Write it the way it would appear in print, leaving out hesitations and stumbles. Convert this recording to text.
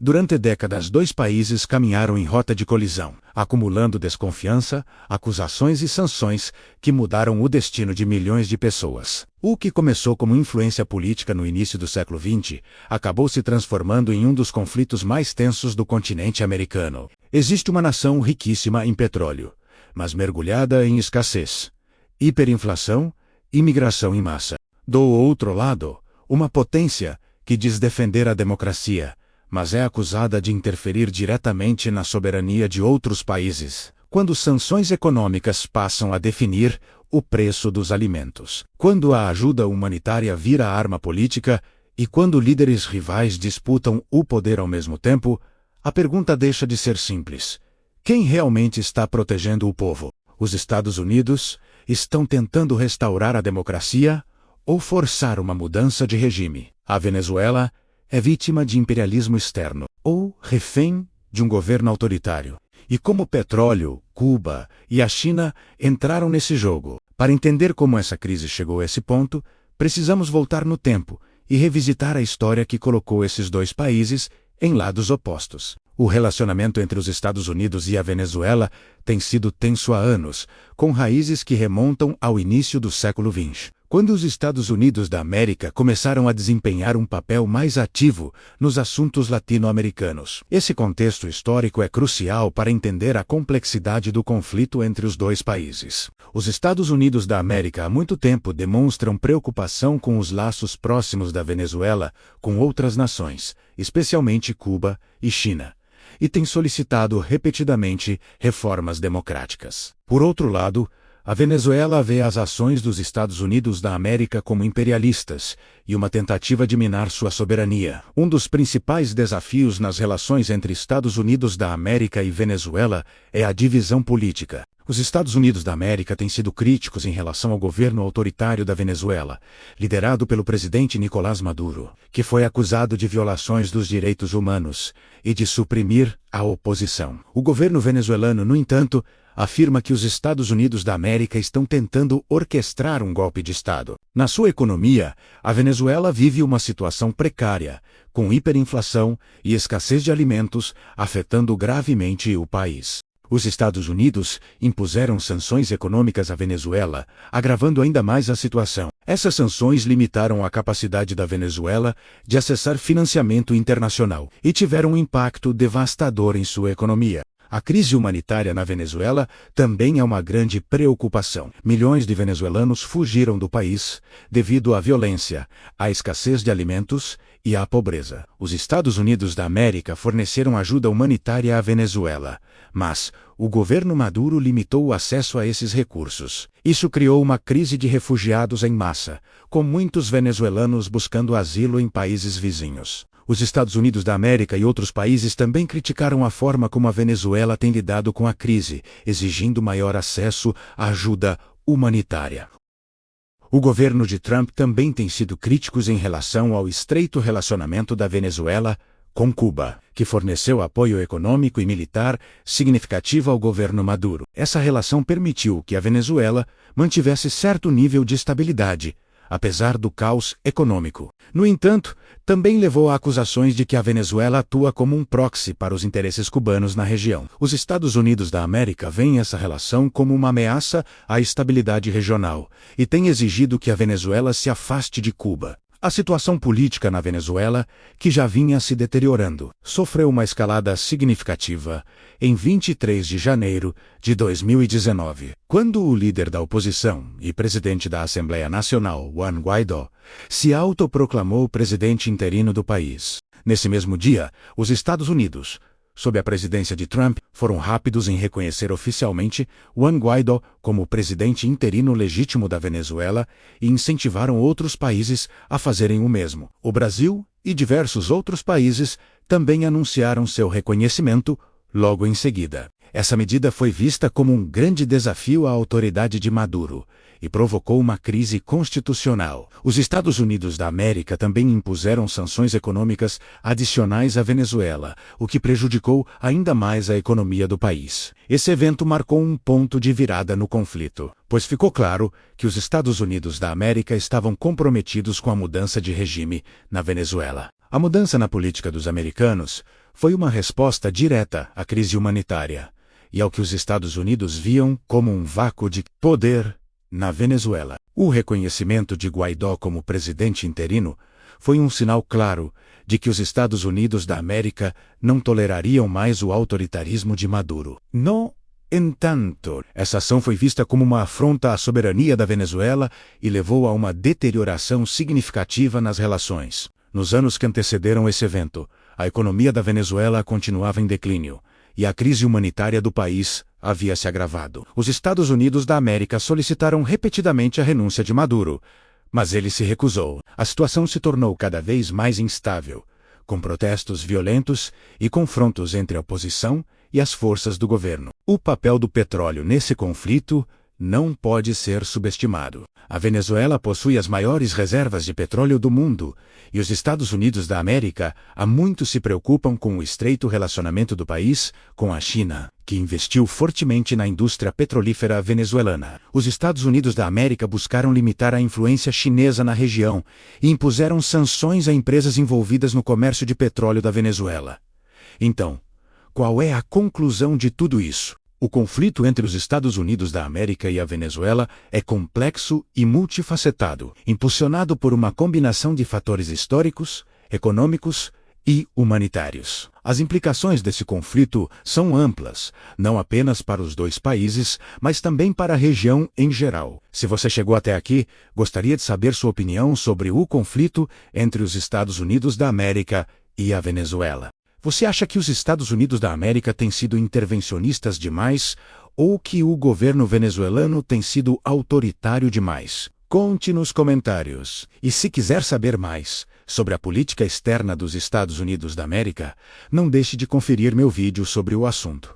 Durante décadas, dois países caminharam em rota de colisão, acumulando desconfiança, acusações e sanções que mudaram o destino de milhões de pessoas. O que começou como influência política no início do século XX, acabou se transformando em um dos conflitos mais tensos do continente americano. Existe uma nação riquíssima em petróleo, mas mergulhada em escassez, hiperinflação, imigração em massa. Do outro lado, uma potência que diz defender a democracia, mas é acusada de interferir diretamente na soberania de outros países, quando sanções econômicas passam a definir o preço dos alimentos, quando a ajuda humanitária vira arma política e quando líderes rivais disputam o poder ao mesmo tempo, a pergunta deixa de ser simples. Quem realmente está protegendo o povo? Os Estados Unidos estão tentando restaurar a democracia ou forçar uma mudança de regime? A Venezuela é vítima de imperialismo externo, ou refém de um governo autoritário. E como o petróleo, Cuba e a China entraram nesse jogo? Para entender como essa crise chegou a esse ponto, precisamos voltar no tempo e revisitar a história que colocou esses dois países em lados opostos. O relacionamento entre os Estados Unidos e a Venezuela tem sido tenso há anos, com raízes que remontam ao início do século XX. Quando os Estados Unidos da América começaram a desempenhar um papel mais ativo nos assuntos latino-americanos. Esse contexto histórico é crucial para entender a complexidade do conflito entre os dois países. Os Estados Unidos da América há muito tempo demonstram preocupação com os laços próximos da Venezuela com outras nações, especialmente Cuba e China, e têm solicitado repetidamente reformas democráticas. Por outro lado, a Venezuela vê as ações dos Estados Unidos da América como imperialistas e uma tentativa de minar sua soberania. Um dos principais desafios nas relações entre Estados Unidos da América e Venezuela é a divisão política. Os Estados Unidos da América têm sido críticos em relação ao governo autoritário da Venezuela, liderado pelo presidente Nicolás Maduro, que foi acusado de violações dos direitos humanos e de suprimir a oposição. O governo venezuelano, no entanto, afirma que os Estados Unidos da América estão tentando orquestrar um golpe de Estado. Na sua economia, a Venezuela vive uma situação precária, com hiperinflação e escassez de alimentos, afetando gravemente o país. Os Estados Unidos impuseram sanções econômicas à Venezuela, agravando ainda mais a situação. Essas sanções limitaram a capacidade da Venezuela de acessar financiamento internacional e tiveram um impacto devastador em sua economia. A crise humanitária na Venezuela também é uma grande preocupação. Milhões de venezuelanos fugiram do país devido à violência, à escassez de alimentos e à pobreza. Os Estados Unidos da América forneceram ajuda humanitária à Venezuela, mas o governo Maduro limitou o acesso a esses recursos. Isso criou uma crise de refugiados em massa, com muitos venezuelanos buscando asilo em países vizinhos. Os Estados Unidos da América e outros países também criticaram a forma como a Venezuela tem lidado com a crise, exigindo maior acesso à ajuda humanitária. O governo de Trump também tem sido crítico em relação ao estreito relacionamento da Venezuela com Cuba, que forneceu apoio econômico e militar significativo ao governo Maduro. Essa relação permitiu que a Venezuela mantivesse certo nível de estabilidade, apesar do caos econômico. No entanto, também levou a acusações de que a Venezuela atua como um proxy para os interesses cubanos na região. Os Estados Unidos da América veem essa relação como uma ameaça à estabilidade regional e têm exigido que a Venezuela se afaste de Cuba. A situação política na Venezuela, que já vinha se deteriorando, sofreu uma escalada significativa em 23 de janeiro de 2019, quando o líder da oposição e presidente da Assembleia Nacional, Juan Guaidó, se autoproclamou presidente interino do país. Nesse mesmo dia, os Estados Unidos, sob a presidência de Trump, foram rápidos em reconhecer oficialmente Juan Guaidó como presidente interino legítimo da Venezuela e incentivaram outros países a fazerem o mesmo. O Brasil e diversos outros países também anunciaram seu reconhecimento logo em seguida. Essa medida foi vista como um grande desafio à autoridade de Maduro e provocou uma crise constitucional. Os Estados Unidos da América também impuseram sanções econômicas adicionais à Venezuela, o que prejudicou ainda mais a economia do país. Esse evento marcou um ponto de virada no conflito, pois ficou claro que os Estados Unidos da América estavam comprometidos com a mudança de regime na Venezuela. A mudança na política dos americanos foi uma resposta direta à crise humanitária e ao que os Estados Unidos viam como um vácuo de poder na Venezuela. O reconhecimento de Guaidó como presidente interino foi um sinal claro de que os Estados Unidos da América não tolerariam mais o autoritarismo de Maduro. No entanto, essa ação foi vista como uma afronta à soberania da Venezuela e levou a uma deterioração significativa nas relações. Nos anos que antecederam esse evento, a economia da Venezuela continuava em declínio e a crise humanitária do país havia se agravado. Os Estados Unidos da América solicitaram repetidamente a renúncia de Maduro, mas ele se recusou. A situação se tornou cada vez mais instável, com protestos violentos e confrontos entre a oposição e as forças do governo. O papel do petróleo nesse conflito não pode ser subestimado. A Venezuela possui as maiores reservas de petróleo do mundo, e os Estados Unidos da América há muito se preocupam com o estreito relacionamento do país com a China, que investiu fortemente na indústria petrolífera venezuelana. Os Estados Unidos da América buscaram limitar a influência chinesa na região e impuseram sanções a empresas envolvidas no comércio de petróleo da Venezuela. Então, qual é a conclusão de tudo isso? O conflito entre os Estados Unidos da América e a Venezuela é complexo e multifacetado, impulsionado por uma combinação de fatores históricos, econômicos e humanitários. As implicações desse conflito são amplas, não apenas para os dois países, mas também para a região em geral. Se você chegou até aqui, gostaria de saber sua opinião sobre o conflito entre os Estados Unidos da América e a Venezuela. Você acha que os Estados Unidos da América têm sido intervencionistas demais ou que o governo venezuelano tem sido autoritário demais? Conte nos comentários. E se quiser saber mais sobre a política externa dos Estados Unidos da América, não deixe de conferir meu vídeo sobre o assunto.